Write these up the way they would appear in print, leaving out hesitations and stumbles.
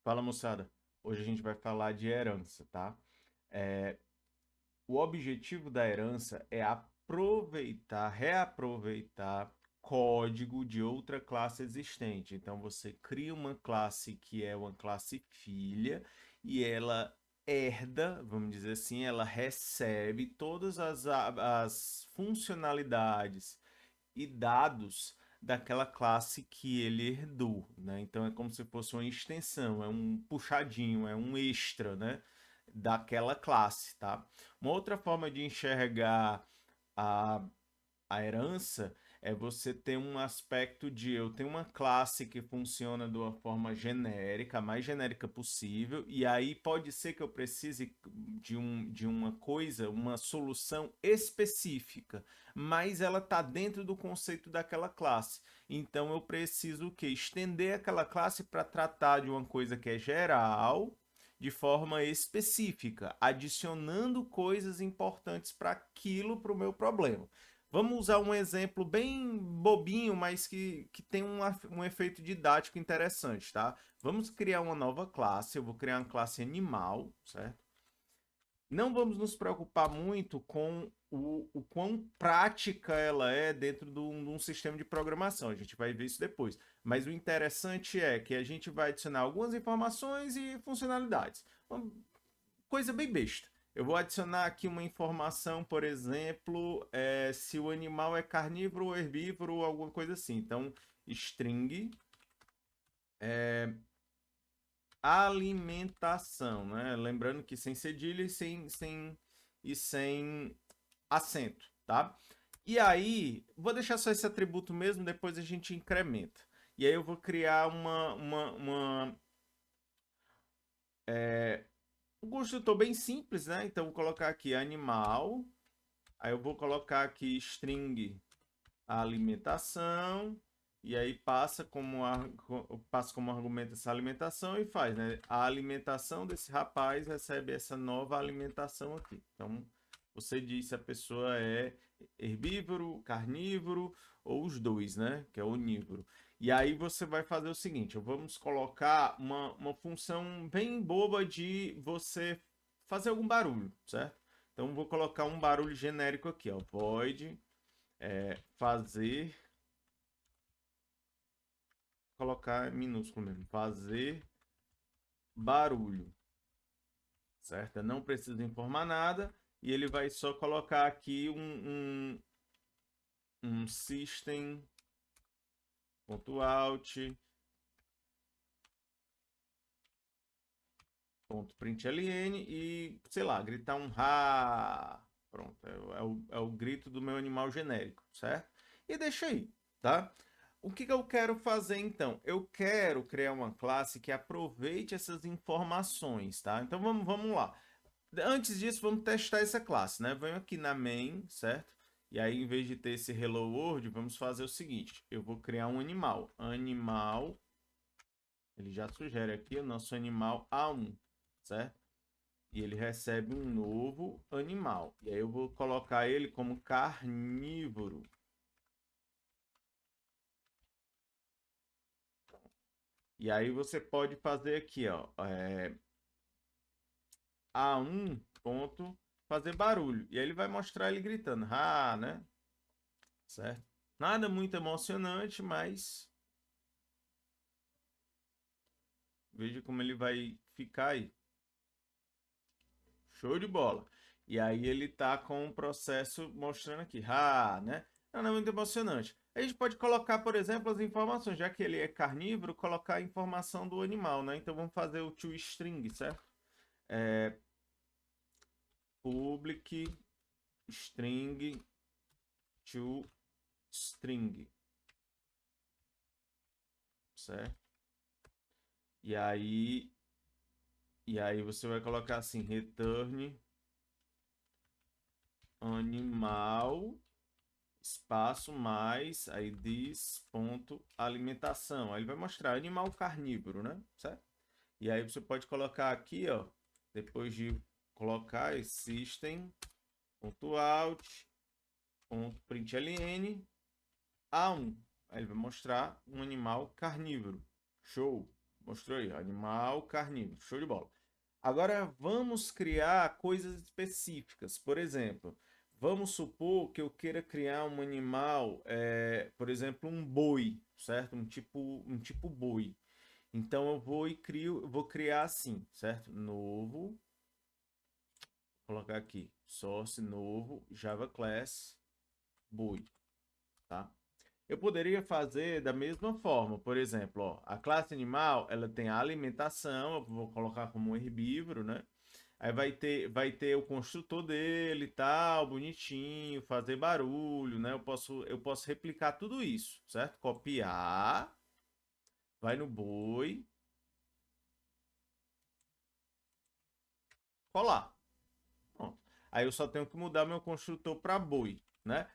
Fala, moçada. Hoje a gente vai falar de herança, tá? É, o objetivo da herança é aproveitar, reaproveitar código de outra classe existente. Então você cria uma classe que é uma classe filha e ela herda, vamos dizer assim, ela recebe todas as funcionalidades e dados daquela classe que ele herdou, né? Então é como se fosse uma extensão, é um puxadinho, é um extra, né? Daquela classe, tá? Uma outra forma de enxergar a a herança é você ter um aspecto de eu tenho uma classe que funciona de uma forma genérica, a mais genérica possível, e aí pode ser que eu precise de uma coisa, uma solução específica, mas ela está dentro do conceito daquela classe. Então eu preciso o quê? Estender aquela classe para tratar de uma coisa que é geral, de forma específica, adicionando coisas importantes para aquilo, para o meu problema. Vamos usar um exemplo bem bobinho, mas que tem um efeito didático interessante, tá? Vamos criar uma nova classe. Eu vou criar uma classe animal, certo? Não vamos nos preocupar muito com o quão prática ela é dentro de um sistema de programação. A gente vai ver isso depois. Mas o interessante é que a gente vai adicionar algumas informações e funcionalidades. Uma coisa bem besta. Eu vou adicionar aqui uma informação, por exemplo, se o animal é carnívoro ou herbívoro ou alguma coisa assim. Então, string alimentação, né? Lembrando que sem cedilha e sem acento, tá? E aí, vou deixar só esse atributo mesmo, depois a gente incrementa. E aí eu vou criar um construtor bem simples, né? Então, vou colocar aqui animal. Aí eu vou colocar aqui string alimentação. E aí passa como argumento essa alimentação e faz, né? A alimentação desse rapaz recebe essa nova alimentação aqui. Então, você diz se a pessoa é herbívoro, carnívoro ou os dois, né? Que é onívoro. E aí você vai fazer o seguinte: vamos colocar uma função bem boba de você fazer algum barulho, certo? Então, vou colocar um barulho genérico aqui, ó. Void fazer, colocar minúsculo mesmo, fazer barulho, certo? Eu não preciso informar nada e ele vai só colocar aqui um system.out, .println e, sei lá, gritar um ha. Pronto, é o grito do meu animal genérico, certo? E deixa aí, tá? O que eu quero fazer então? Eu quero criar uma classe que aproveite essas informações, tá? Então vamos lá. Antes disso, vamos testar essa classe, né? Venho aqui na main, certo? E aí, em vez de ter esse hello world, vamos fazer o seguinte. Eu vou criar um animal. Animal, ele já sugere aqui o nosso animal A1, certo? E ele recebe um novo animal. E aí eu vou colocar ele como carnívoro. E aí você pode fazer aqui, ó, A1 ponto fazer barulho. E aí ele vai mostrar ele gritando, né? Certo? Nada muito emocionante, mas veja como ele vai ficar aí. Show de bola. E aí ele tá com o processo mostrando aqui, né? Não é muito emocionante. A gente pode colocar, por exemplo, as informações, já que ele é carnívoro, colocar a informação do animal, né? Então vamos fazer o toString, certo? Public string toString, certo? E aí, e aí você vai colocar assim, return animal espaço mais aí diz ponto alimentação. Aí ele vai mostrar animal carnívoro, né? Certo? E aí você pode colocar aqui, ó, depois de colocar system.out.println A1. Aí ele vai mostrar um animal carnívoro. Show. Mostrou aí, animal carnívoro. Show de bola. Agora vamos criar coisas específicas. Por exemplo, vamos supor que eu queira criar um animal, por exemplo, um boi, certo? Um tipo boi. Então eu vou eu vou criar assim, certo? Novo, vou colocar aqui, source novo, Java class boi, tá? Eu poderia fazer da mesma forma, por exemplo, ó, a classe animal, ela tem a alimentação, eu vou colocar como um herbívoro, né? Aí vai ter o construtor dele e tal, bonitinho, fazer barulho, né? Eu posso replicar tudo isso, certo? Copiar, vai no boi, colar. Pronto. Aí eu só tenho que mudar meu construtor para boi, né?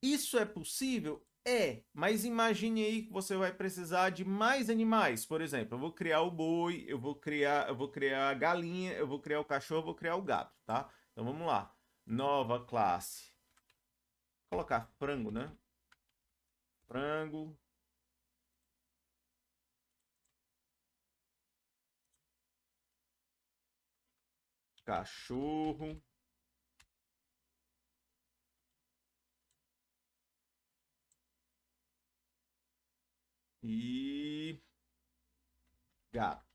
Isso é possível? É, mas imagine aí que você vai precisar de mais animais. Por exemplo, eu vou criar o boi, eu vou criar a galinha, eu vou criar o cachorro, eu vou criar o gato, tá? Então vamos lá. Nova classe. Vou colocar frango, né? Frango, cachorro e gato.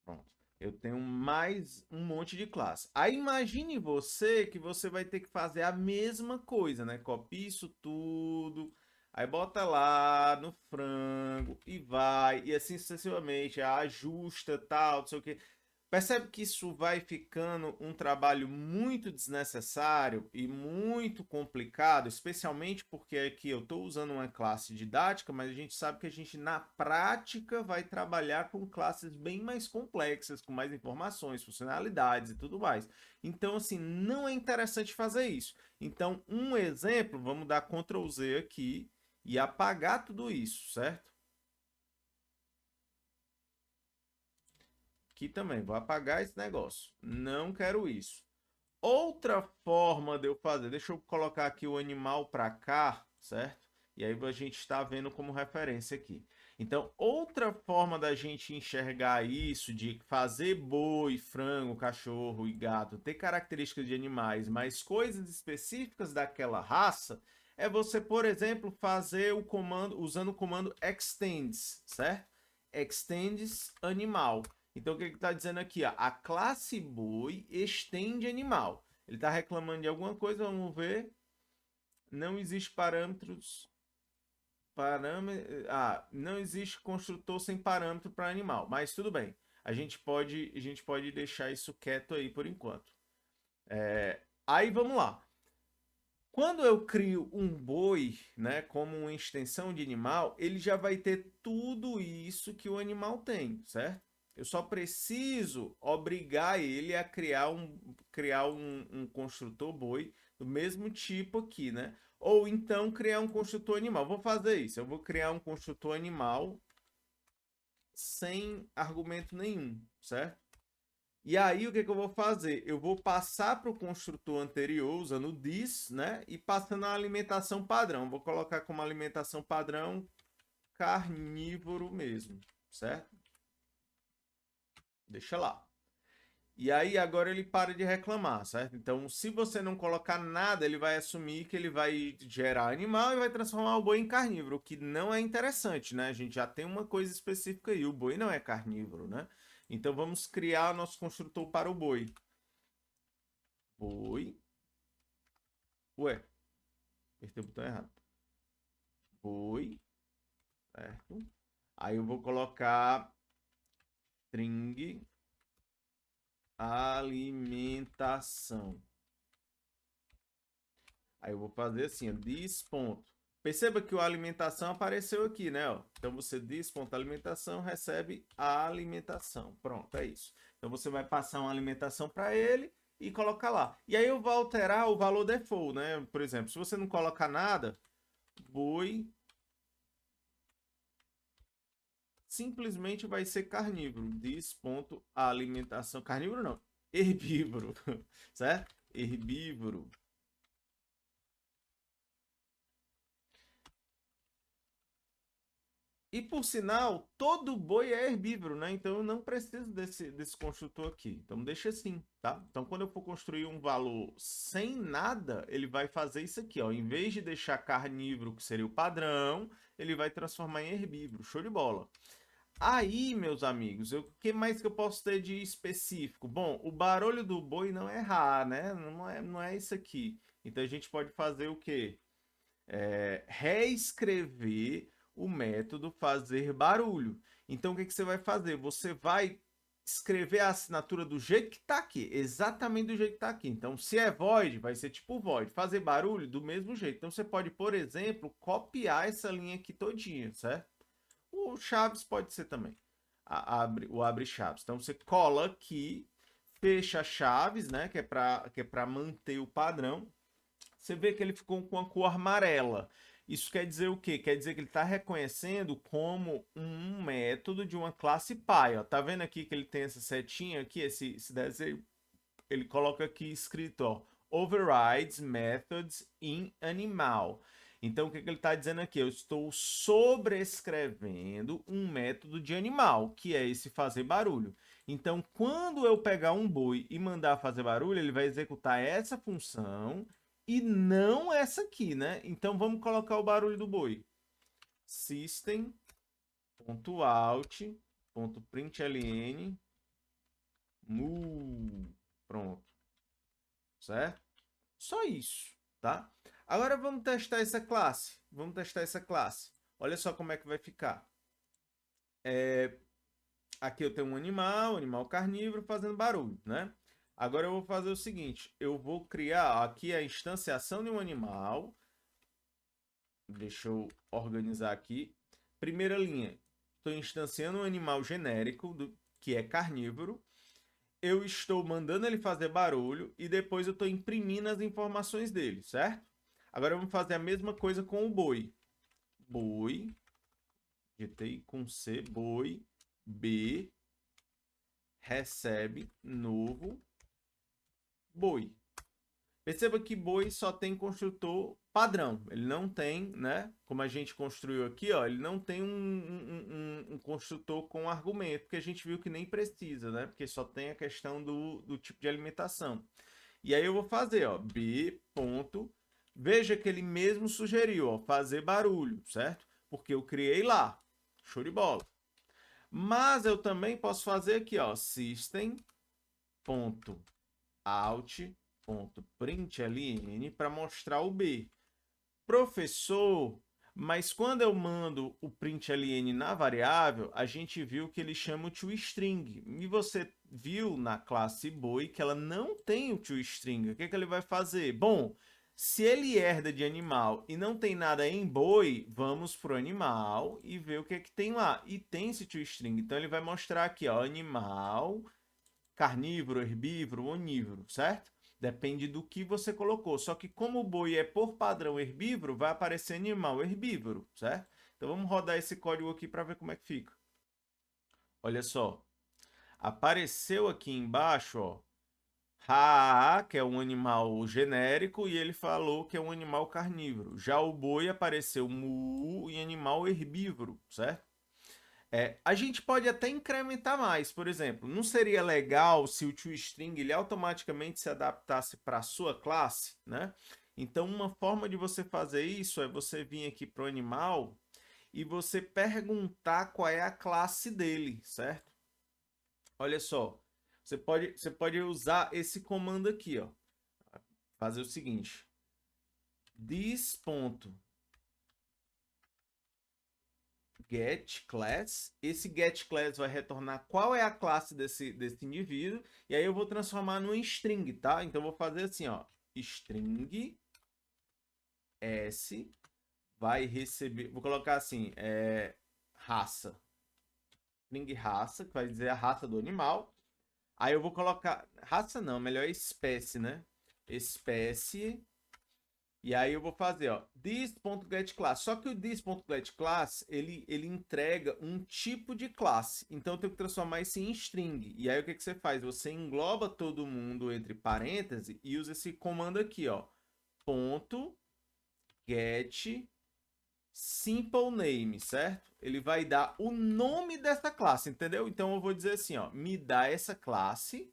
Pronto. Eu tenho mais um monte de classe. Aí imagine você que você vai ter que fazer a mesma coisa, né? Copia isso tudo, aí bota lá no frango e vai, e assim sucessivamente, ajusta, tal, não sei o quê. Percebe que isso vai ficando um trabalho muito desnecessário e muito complicado, especialmente porque aqui eu estou usando uma classe didática, mas a gente sabe que a gente na prática vai trabalhar com classes bem mais complexas, com mais informações, funcionalidades e tudo mais. Então, assim, não é interessante fazer isso. Então, um exemplo, vamos dar Ctrl Z aqui e apagar tudo isso, certo? Aqui também, vou apagar esse negócio. Não quero isso. Outra forma de eu fazer, deixa eu colocar aqui o animal para cá, certo? E aí a gente está vendo como referência aqui. Então, outra forma da gente enxergar isso, de fazer boi, frango, cachorro e gato ter características de animais, mas coisas específicas daquela raça, é você, por exemplo, fazer o comando, usando o comando extends, certo? Extends animal. Então, o que ele está dizendo aqui? Ó? A classe boi estende animal. Ele está reclamando de alguma coisa, vamos ver. Não existe parâmetros. Não existe construtor sem parâmetro para animal. Mas tudo bem. A gente pode deixar isso quieto aí por enquanto. Aí vamos lá. Quando eu crio um boi, né, como uma extensão de animal, ele já vai ter tudo isso que o animal tem, certo? Eu só preciso obrigar ele a criar um construtor boi do mesmo tipo aqui, né? Ou então criar um construtor animal. Vou fazer isso. Eu vou criar um construtor animal sem argumento nenhum, certo? E aí, o que eu vou fazer? Eu vou passar para o construtor anterior, usando o this, né? E passando a alimentação padrão. Vou colocar como alimentação padrão carnívoro mesmo, certo? Deixa lá. E aí, agora ele para de reclamar, certo? Então, se você não colocar nada, ele vai assumir que ele vai gerar animal e vai transformar o boi em carnívoro, o que não é interessante, né? A gente já tem uma coisa específica aí, o boi não é carnívoro, né? Então, vamos criar nosso construtor para o boi. Boi. Ué, apertei o botão errado. Boi, certo? Aí eu vou colocar string alimentação. Aí eu vou fazer assim, ó, this ponto. Perceba que o alimentação apareceu aqui, né? Ó. Então você diz ponto alimentação, recebe a alimentação. Pronto, é isso. Então você vai passar uma alimentação para ele e colocar lá. E aí eu vou alterar o valor default, né? Por exemplo, se você não colocar nada, boi simplesmente vai ser carnívoro. Diz ponto alimentação. Carnívoro não, herbívoro, certo? Herbívoro. E por sinal, todo boi é herbívoro, né? Então eu não preciso desse construtor aqui. Então deixa assim, tá? Então quando eu for construir um valor sem nada, ele vai fazer isso aqui, ó. Em vez de deixar carnívoro, que seria o padrão, ele vai transformar em herbívoro. Show de bola. Aí, meus amigos, o que mais que eu posso ter de específico? Bom, o barulho do boi não é Rá, né? Não é isso aqui. Então a gente pode fazer o quê? Reescrever o método fazer barulho. Então, o que você vai fazer? Você vai escrever a assinatura do jeito que está aqui, exatamente do jeito que está aqui. Então, se é void, vai ser tipo void. Fazer barulho do mesmo jeito. Então, você pode, por exemplo, copiar essa linha aqui todinha, certo? O chaves pode ser também. O abre chaves. Então, você cola aqui, fecha chaves, né? Que é para manter o padrão. Você vê que ele ficou com a cor amarela. Isso quer dizer o quê? Quer dizer que ele está reconhecendo como um método de uma classe pai. Ó. Tá vendo aqui que ele tem essa setinha aqui, esse desenho? Ele coloca aqui escrito, ó, overrides methods in animal. Então, o que ele está dizendo aqui? Eu estou sobrescrevendo um método de animal, que é esse fazer barulho. Então, quando eu pegar um boi e mandar fazer barulho, ele vai executar essa função e não essa aqui, né? Então, vamos colocar o barulho do boi. System.out.println mu. Pronto. Certo? Só isso, tá? Agora vamos testar essa classe. Vamos testar essa classe. Olha só como é que vai ficar. Aqui eu tenho um animal carnívoro fazendo barulho, né? Agora eu vou fazer o seguinte, eu vou criar aqui a instanciação de um animal. Deixa eu organizar aqui. Primeira linha, estou instanciando um animal genérico, que é carnívoro. Eu estou mandando ele fazer barulho e depois eu estou imprimindo as informações dele, certo? Agora vamos fazer a mesma coisa com o boi. Boi, digitei com C, boi, B, recebe novo boi. Perceba que boi só tem construtor padrão. Ele não tem, né? Como a gente construiu aqui, ó, ele não tem um construtor com argumento, que a gente viu que nem precisa, né? Porque só tem a questão do tipo de alimentação. E aí eu vou fazer, ó, B ponto. Veja que ele mesmo sugeriu, ó, fazer barulho, certo? Porque eu criei lá. Show de bola. Mas eu também posso fazer aqui, ó, system.out.println para mostrar o B. Professor, mas quando eu mando o println na variável, a gente viu que ele chama o toString. E você viu na classe boi que ela não tem o toString. O que ele vai fazer? Bom, se ele herda de animal e não tem nada em boi, vamos para o animal e ver o que é que tem lá. E tem esse toString. Então ele vai mostrar aqui, ó, animal, carnívoro, herbívoro, onívoro, certo? Depende do que você colocou. Só que como o boi é por padrão herbívoro, vai aparecer animal herbívoro, certo? Então vamos rodar esse código aqui para ver como é que fica. Olha só. Apareceu aqui embaixo, ó, Raa, que é um animal genérico, e ele falou que é um animal carnívoro. Já o boi apareceu mu e animal herbívoro, certo? A gente pode até incrementar mais, por exemplo, não seria legal se o toString ele automaticamente se adaptasse para a sua classe, né? Então, uma forma de você fazer isso é você vir aqui para o animal e você perguntar qual é a classe dele, certo? Olha só, você pode usar esse comando aqui, ó. Fazer o seguinte, this.getClass. Esse getClass vai retornar qual é a classe desse indivíduo. E aí eu vou transformar num string, tá? Então eu vou fazer assim, ó. String S vai receber... Vou colocar assim, raça. String raça, que vai dizer a raça do animal. Aí eu vou colocar... Raça não, melhor espécie, né? Espécie... E aí eu vou fazer, ó, this.getClass. Só que o this.getClass, ele entrega um tipo de classe. Então eu tenho que transformar isso em string. E aí o que você faz? Você engloba todo mundo entre parênteses e usa esse comando aqui, ó, ponto get simple name, certo? Ele vai dar o nome dessa classe, entendeu? Então eu vou dizer assim, ó, me dá essa classe.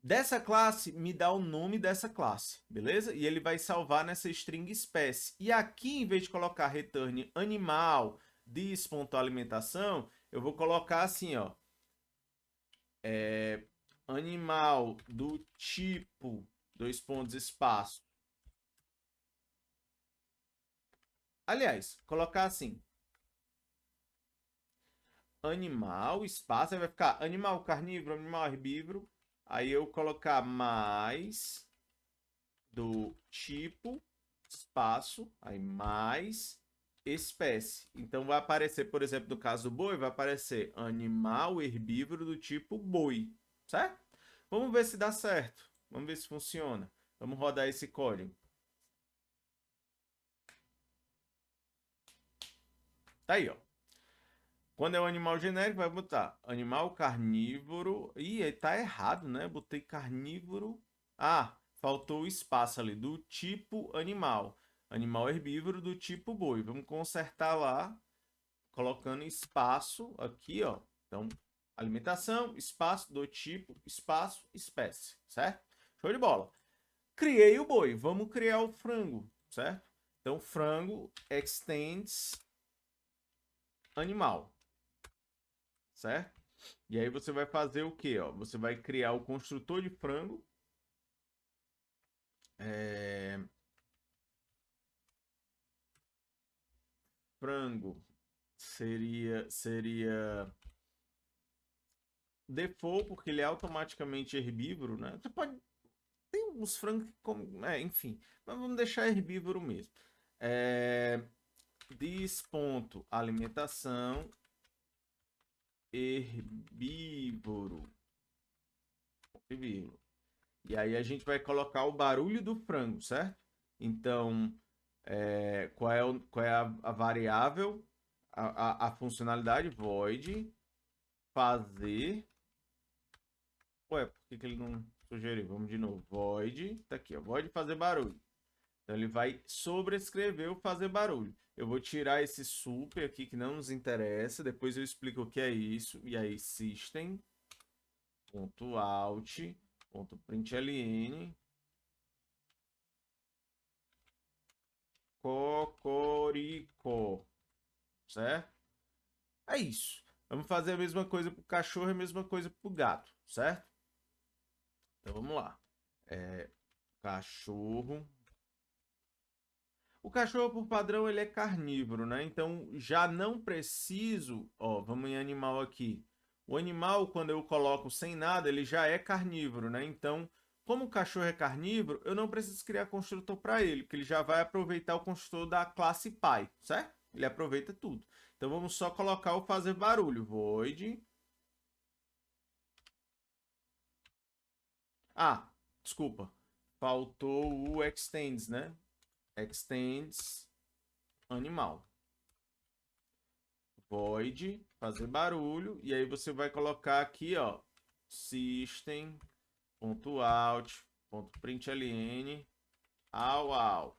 Dessa classe, me dá o nome dessa classe, beleza? E ele vai salvar nessa string espécie. E aqui, em vez de colocar return animal, this.alimentação, eu vou colocar assim, ó, animal do tipo, dois pontos, espaço. Aliás, colocar assim, animal, espaço, aí vai ficar animal carnívoro, animal herbívoro, aí eu colocar mais do tipo, espaço, aí mais espécie. Então vai aparecer, por exemplo, no caso do boi, vai aparecer animal herbívoro do tipo boi, certo? Vamos ver se dá certo. Vamos ver se funciona. Vamos rodar esse código. Tá aí, ó. Quando é um animal genérico, vai botar animal carnívoro. Ih, tá errado, né? Botei carnívoro. Ah, faltou o espaço ali, do tipo animal. Animal herbívoro do tipo boi. Vamos consertar lá, colocando espaço aqui, ó. Então, alimentação, espaço do tipo, espaço, espécie, certo? Show de bola. Criei o boi. Vamos criar o frango, certo? Então, frango extends animal, certo? E aí você vai fazer o quê? Ó? Você vai criar o construtor de frango. Frango seria default, porque ele é automaticamente herbívoro, né? Você pode... Tem uns frangos que enfim. Mas vamos deixar herbívoro mesmo. This.alimentação herbívoro. E aí a gente vai colocar o barulho do frango, certo? Então, qual é a variável, a funcionalidade void fazer. Ué, por que ele não sugeriu? Vamos de novo. Void, tá aqui, ó, void fazer barulho. Então ele vai sobrescrever o fazer barulho. Eu vou tirar esse super aqui que não nos interessa, depois eu explico o que é isso. E aí system.out.println Cocoricó, certo? É isso. Vamos fazer a mesma coisa para o cachorro e a mesma coisa para o gato, certo? Então vamos lá. Cachorro. O cachorro, por padrão, ele é carnívoro, né? Então já não preciso. Ó, vamos em animal aqui. O animal, quando eu coloco sem nada, ele já é carnívoro, né? Então, como o cachorro é carnívoro, eu não preciso criar construtor para ele, porque ele já vai aproveitar o construtor da classe pai, certo? Ele aproveita tudo. Então vamos só colocar o fazer barulho. Void. Ah, desculpa. Faltou o extends, né? Extends animal. Void, fazer barulho. E aí você vai colocar aqui, ó, system.out.println au,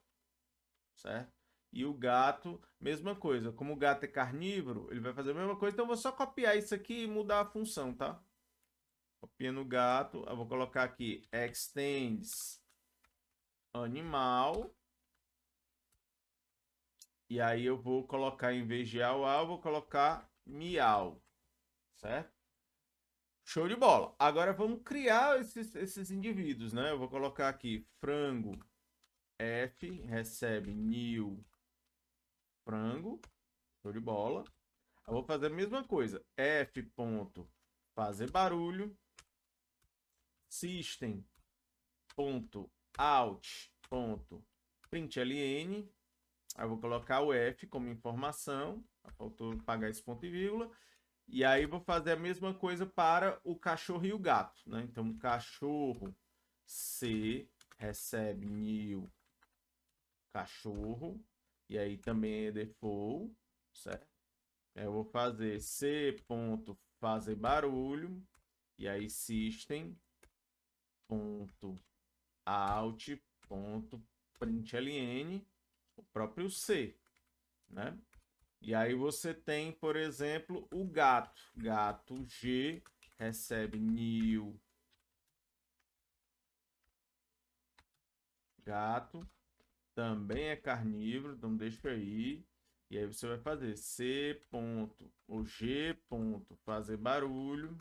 certo? E o gato, mesma coisa. Como o gato é carnívoro, ele vai fazer a mesma coisa. Então eu vou só copiar isso aqui e mudar a função, tá? Copiando o gato, eu vou colocar aqui extends animal. E aí eu vou colocar, em vez de au, vou colocar miau, certo? Show de bola. Agora vamos criar esses indivíduos, né? Eu vou colocar aqui frango f recebe new frango. Show de bola. Eu vou fazer a mesma coisa. F ponto fazer barulho. System ponto out ponto println. Aí eu vou colocar o F como informação. Faltou pagar esse ponto e vírgula. E aí vou fazer a mesma coisa para o cachorro e o gato, né? Então, cachorro C recebe new cachorro. E aí também é default, certo? Eu vou fazer C ponto fazer barulho. E aí system ponto out ponto println o próprio C, né? E aí você tem, por exemplo, o gato. Gato G recebe new gato, também é carnívoro, então deixa aí. E aí você vai fazer C ponto ou G ponto fazer barulho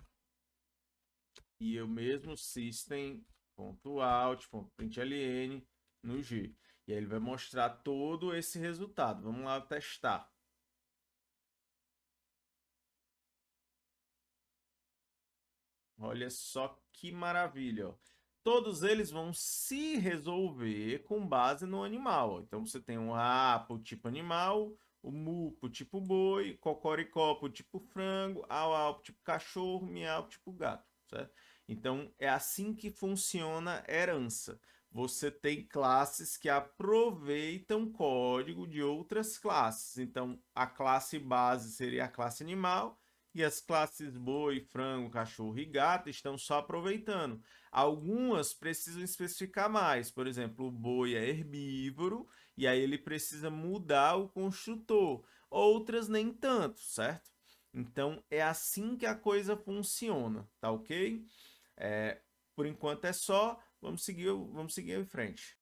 e o mesmo system ponto out ponto println no G. E aí ele vai mostrar todo esse resultado. Vamos lá testar. Olha só que maravilha, ó. Todos eles vão se resolver com base no animal. Então você tem um A para o tipo animal, o mu para o tipo boi, cocoricó para o tipo frango, au para o tipo cachorro, miau para o tipo gato, certo? Então é assim que funciona a herança. Você tem classes que aproveitam código de outras classes. Então a classe base seria a classe animal e as classes boi, frango, cachorro e gato estão só aproveitando. Algumas precisam especificar mais. Por exemplo, o boi é herbívoro e aí ele precisa mudar o construtor. Outras nem tanto, certo? Então é assim que a coisa funciona, tá ok? Por enquanto é só. Vamos seguir em frente.